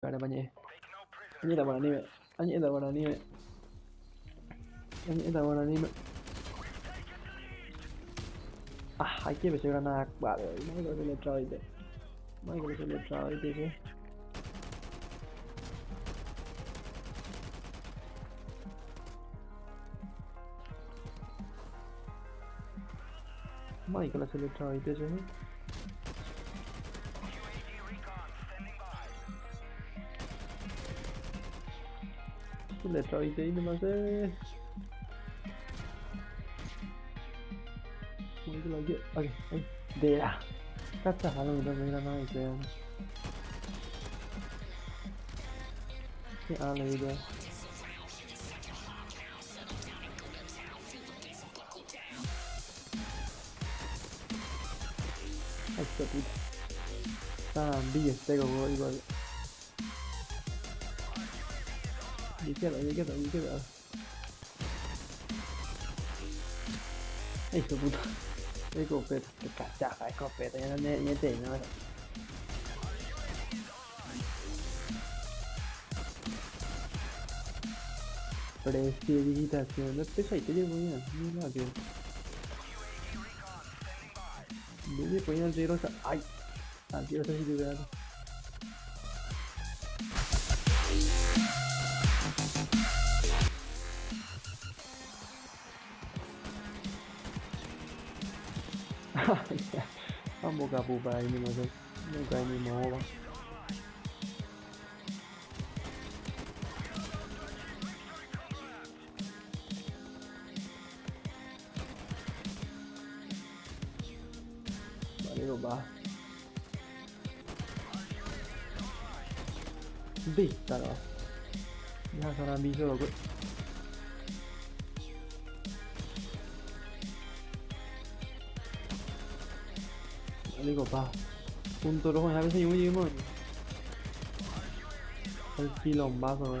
Cara bañé. Añeta buon anime. Añeta buon anime. Añeta buon anime. Ah, aquí me llega una. Vale, Michael se le trae. Michael se le trae, tío. Michael se le trae, tío. Se le trae, tío, no más. Michael aquí. Ok, de la. Cazza, no mi era nice. Che ha le idee. Ecco puta. Ah, Dio, stego voi igual. Gli chiedo. Ecco puta. Ecco per. Che cazzo, ecco per. Niente, no. Prestidigitazione. Ma sai, te devo io. Non la che. Vedi poi al zero. Ai. Al zero si deve. Vamos capupa ini masuk. Muka ini mau. Vale roba. Bittaro. Ya sarà bisogno. Vale roba. Punto rojo, a veces yo mo. El quilombazo, no.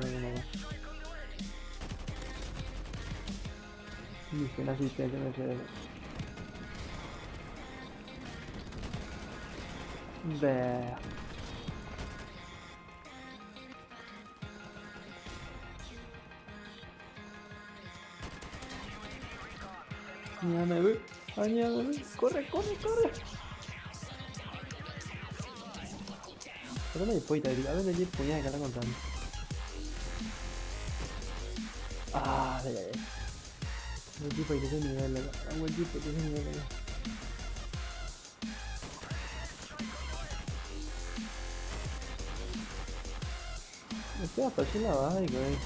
Ni que la asistencia me quede. Beh. Añade, corre. Però me poi dai, a vedere poi che la contando. Ah, dai. Quel tipo di livello, quel tipo di livello. Ma che faccio vai, güey.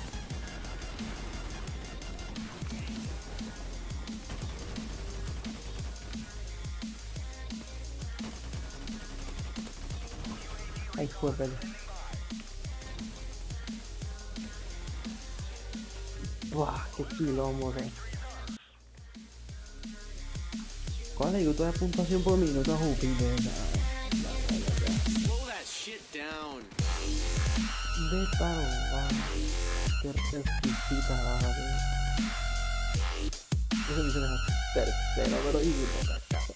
Ay, joder. Buah, qué quilombo, güey. ¿Cuál es tu puntuación por minuto, Jupi? Slow that shit down. De paro, va. Qué exquisita, va, güey. Eso me suena tercero, pero y puta caja.